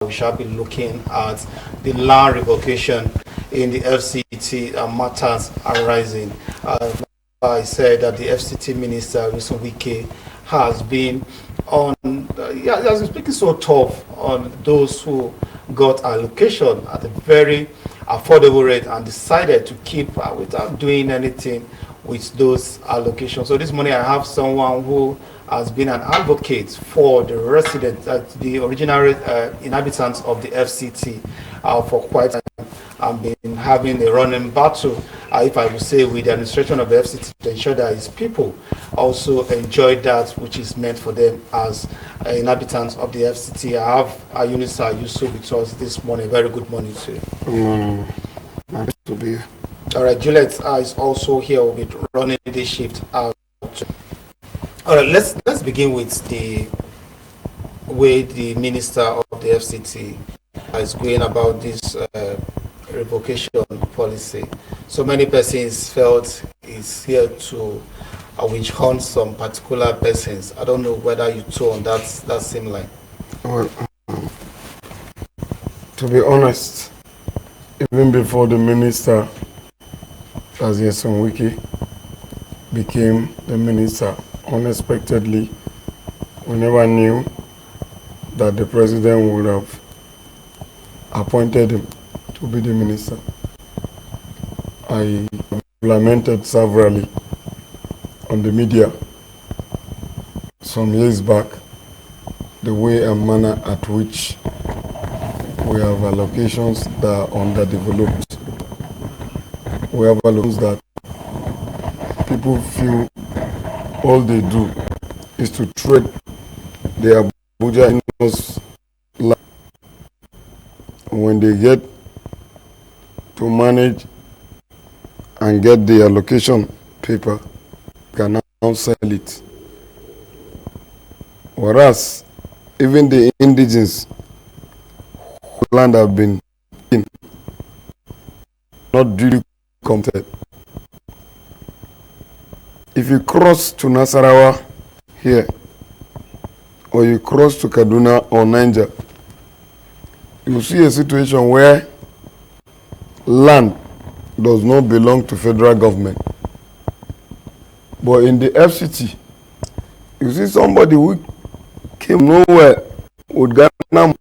we shall be looking at the land revocation in the FCT matters arising. I said that the FCT minister, Wike, has been has been speaking so tough on those who got allocation at a very affordable rate and decided to keep without doing anything with those allocations. So this morning I have someone who has been an advocate for the residents, the original inhabitants of the FCT for quite some time, and been having a running battle, if I would say, with the administration of the FCT to ensure that his people also enjoy that which is meant for them as inhabitants of the FCT. I have Yunisa Yusuf with us this morning. Very good morning to you. Nice to be here. All right, Juliet is also here. We'll be running this shift out. All right, let's begin with the way the minister of the FCT is going about this revocation policy. So many persons felt it's here to witch hunt some particular persons. I don't know whether you two on that same line. Well, to be honest, even before the minister, as Wike, became the minister, unexpectedly, we never knew that the president would have appointed him to be the minister. I lamented severally on the media some years back the way and manner at which we have allocations that are underdeveloped. We have allocations that people feel all they do is to trade their Abuja in-house land. When they get to manage and get the allocation paper, can now sell it. Whereas even the indigenous whose land have been in, not duly counted. If you cross to Nasarawa here, or you cross to Kaduna or Niger, you see a situation where land does not belong to federal government. But in the FCT, you see somebody who came nowhere with Ghana.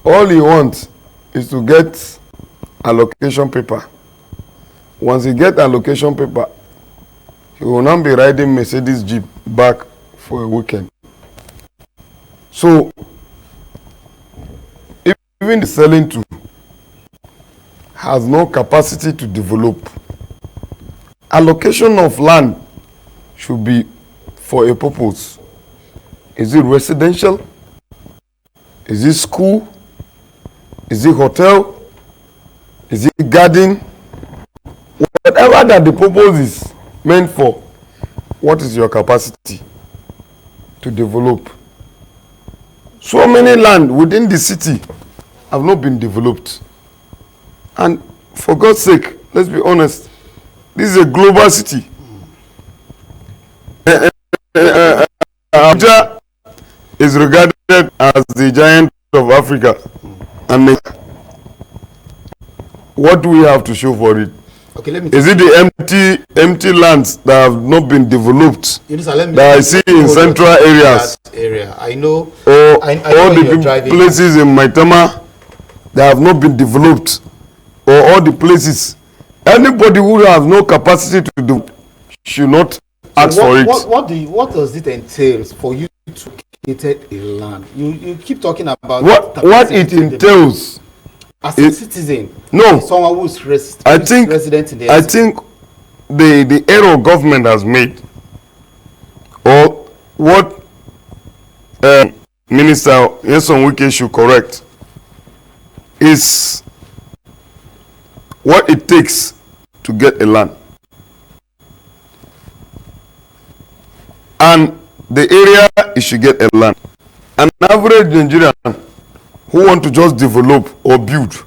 All he wants is to get allocation paper. Once he gets allocation paper, he will not be riding Mercedes Jeep back for a weekend. So, even the selling to has no capacity to develop. Allocation of land should be for a purpose. Is it residential? Is it school? Is it hotel? Is it garden? Whatever that the purpose is meant for, what is your capacity to develop? So many land within the city have not been developed. And for God's sake, let's be honest, this is a global city. Abuja is regarded as the giant of Africa. And what do we have to show for it? Okay, let me is it the empty lands that have not been developed that I see in central areas? I know. Or I all the places in Maitama that have not been developed, or all the places. Anybody who has no capacity to do should not ask for it. What does it entail for you to create a land? You keep talking about what it entails as a citizen. No, someone who's resident in the I think the error government has made, or what Minister Wike should correct, is what it takes to get a land. And the area you should get a land. An average Nigerian who want to just develop or build,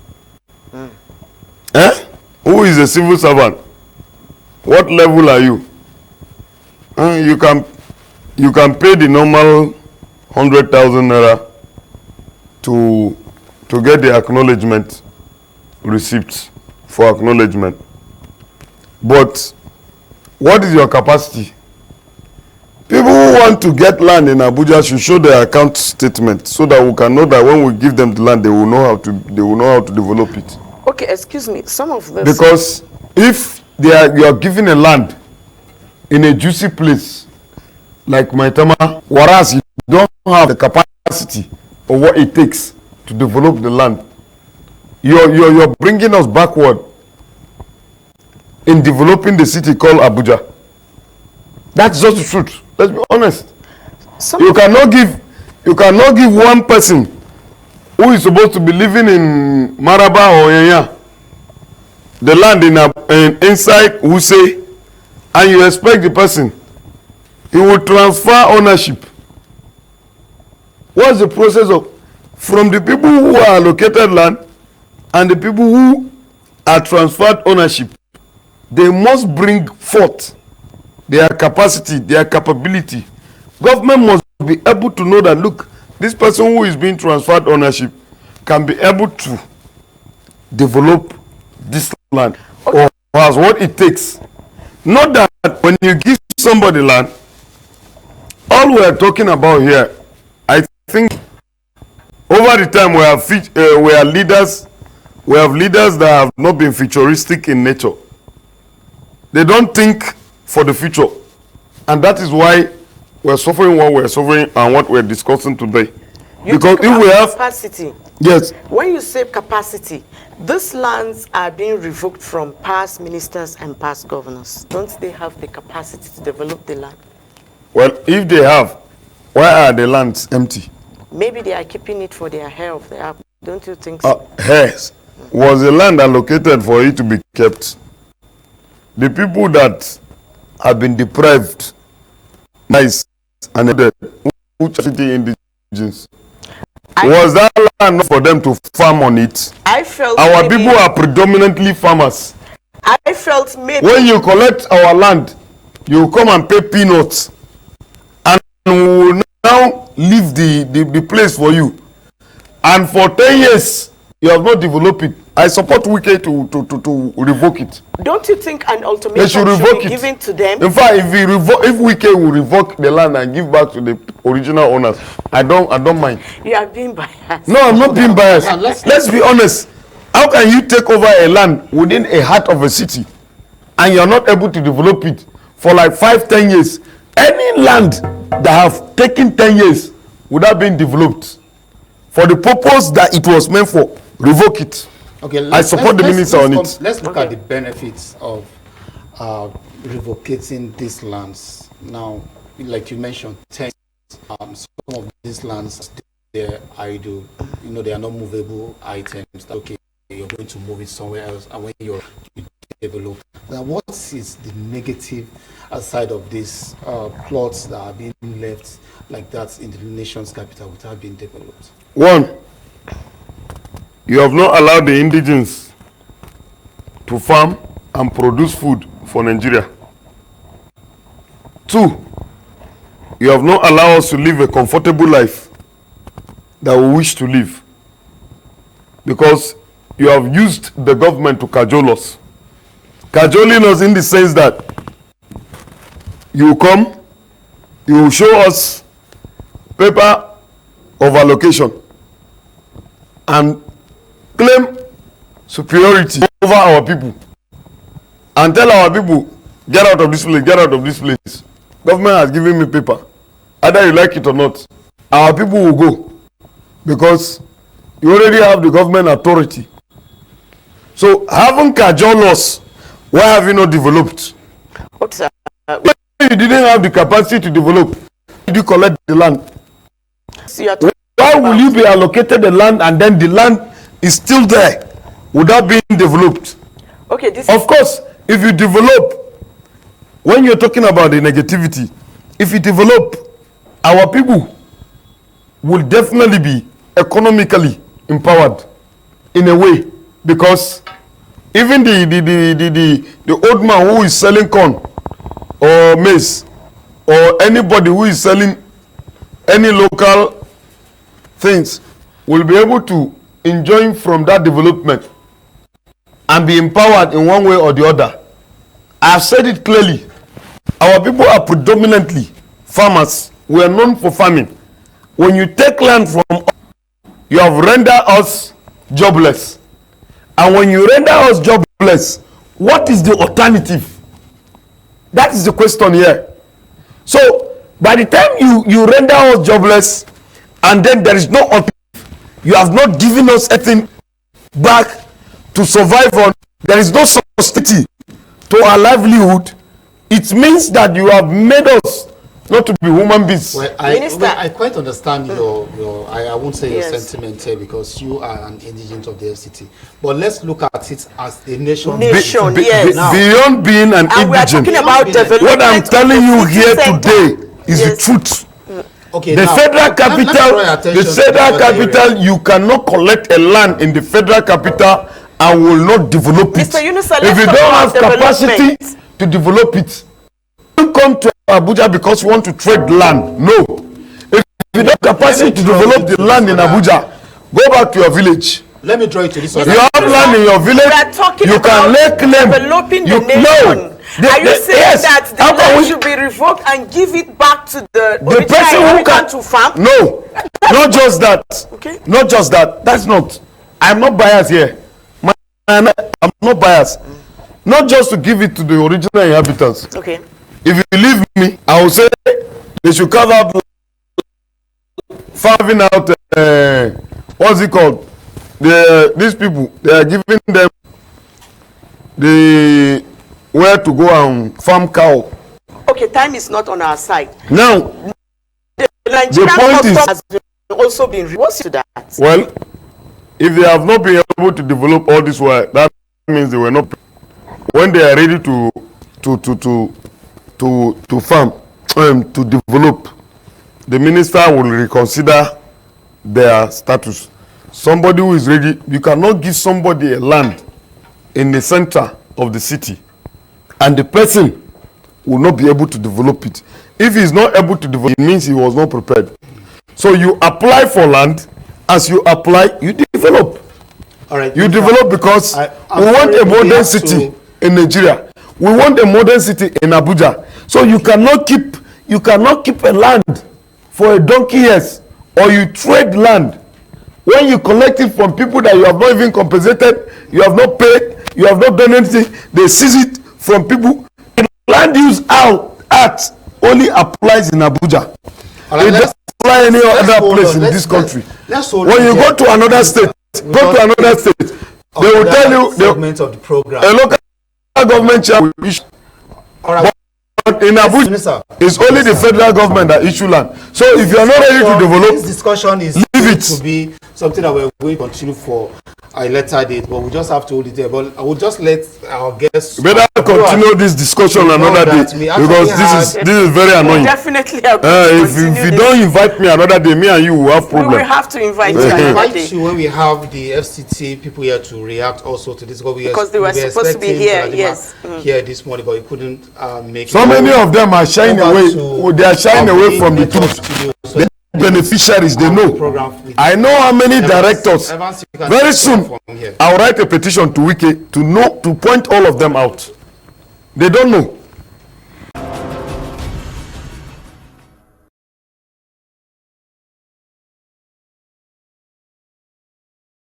who is a civil servant, what level are you? You can pay the normal 100,000 naira to get the acknowledgement receipts for acknowledgement. But what is your capacity? People who want to get land in Abuja should show their account statement so that we can know that when we give them the land, they will know how to develop it. Okay, excuse me. Some of this, because if you are given a land in a juicy place like Maitama, whereas you don't have the capacity or what it takes to develop the land, you're bringing us backward in developing the city called Abuja. That's just the truth. Let's be honest. You cannot give one person who is supposed to be living in Maraba or Yenya the land in inside Wuse, and you expect the person he will transfer ownership. What's the process of from the people who are allocated land and the people who are transferred ownership? They must bring forth their capacity, their capability. Government must be able to know that, look, this person who is being transferred ownership can be able to develop this land, okay, or has what it takes. Not that when you give somebody land, all we are talking about here, I think over the time we have leaders that have not been futuristic in nature. They don't think for the future, and that is why we're suffering what we're suffering and what we're discussing today. Because if we have capacity, yes, when you say capacity, these lands are being revoked from past ministers and past governors. Don't they have the capacity to develop the land? Well, if they have, why are the lands empty? Maybe they are keeping it for their hair of their. Don't you think so? Hairs. Was the land allocated for it to be kept? The people that have been deprived, nice and dead, who charity indigenous, was that land not for them to farm on it? I felt our maybe, people are predominantly farmers. I felt maybe when you collect our land, you come and pay peanuts, and we will now leave the place for you. And for 10 years, you have not developed it. I support Wike to revoke it. Don't you think an ultimatum should be given to them? In fact, if Wike will revoke the land and give back to the original owners, I don't mind. You are being biased. No, I'm not being biased. Let's be honest. How can you take over a land within a heart of a city and you're not able to develop it for like 5-10 years? Any land that have taken 10 years without being developed for the purpose that it was meant for, revoke it. Okay, I support the minister on it. Let's look at the benefits of revocating these lands. Now, like you mentioned, some of these lands, they're idle. You know, they are not movable items. Okay, you're going to move it somewhere else, and when you develop. Now, what is the negative side of these plots that are being left like that in the nation's capital without being developed? One, you have not allowed the indigenes to farm and produce food for Nigeria. Two, you have not allowed us to live a comfortable life that we wish to live, because you have used the government to cajole us. Cajoling us in the sense that you come, you show us paper of allocation and claim superiority over our people and tell our people, get out of this place, get out of this place. Government has given me paper. Either you like it or not, our people will go because you already have the government authority. So having cajole us, why have you not developed? When you didn't have the capacity to develop, did you collect the land? Why will you be allocated the land and then the land is still there without being developed? Okay, of course, if you develop, when you're talking about the negativity, if you develop, our people will definitely be economically empowered in a way, because even the old man who is selling corn or maize, or anybody who is selling any local things, will be able to enjoy from that development and be empowered in one way or the other. I have said it clearly. Our people are predominantly farmers. We are known for farming. When you take land from us, you have rendered us jobless. And when you render us jobless, what is the alternative? That is the question here. So, by the time you render us jobless, and then there is no alternative, you have not given us anything back to survive on, there is no substitute to our livelihood, it means that you have made us not to be human beings. Well, I quite understand your I won't say your sentiment here, because you are an indigent of the FCT. But let's look at it as a nation. Beyond being an indigent, we are talking about development. What I'm telling you here today is the truth. Okay, the now, federal capital, you cannot collect a land in the federal capital and will not develop it. Mr. Yunusa, if you don't have capacity to develop it, you come to Abuja because you want to trade land. No. If you don't have capacity to develop the land in Abuja, go back to your village. Let me draw you to this one. You have land in your village. You can lay claim. Developing the nation. Are you saying that the land should be revoked and give it back to the person who can to farm? No, not just that. Okay. Not just that. That's not. I'm not biased here. I'm not biased. Not just to give it to the original inhabitants. Okay. If you leave me, I will say they should carve out, farming out. What's it called? These people, they are giving them the where to go and farm cow. Okay, time is not on our side. Now, the point is, has also been reversed to that. Well, if they have not been able to develop all this work, that means they were not. When they are ready to farm, to develop, the minister will reconsider their status. Somebody who is ready, you cannot give somebody a land in the center of the city, and the person will not be able to develop it. If he is not able to develop, it means he was not prepared. So you apply for land. As you apply, you develop. All right. You develop because we want a modern city in Nigeria. We want a modern city in Abuja. So you cannot keep a land for a donkey years, or you trade land. When you collect it from people that you have not even compensated, you have not paid, you have not done anything, they seize it from people. The land use act only applies in Abuja. Right, it doesn't apply any other place in this country. When you go to another state, they will tell you a local government chair will issue. But in Abuja, it's only the federal government that issue land. So if you are not ready to develop, this discussion is leave it to be something that we're going to continue for a later date, but we just have to hold it there. But I will just let our guests. Better continue this discussion another day, because this is very annoying. Definitely. If you don't invite me another day, me and you will have problem. We will have to invite you another day. When we have the FCT people here to react also to this, because they were supposed to be here. Yes. Here this morning, but we couldn't make. So many of them are shying away. They are shying away from the truth. Beneficiaries, they know. I know how many directors. Very soon, I'll write a petition to Wiki to point all of them out. They don't know.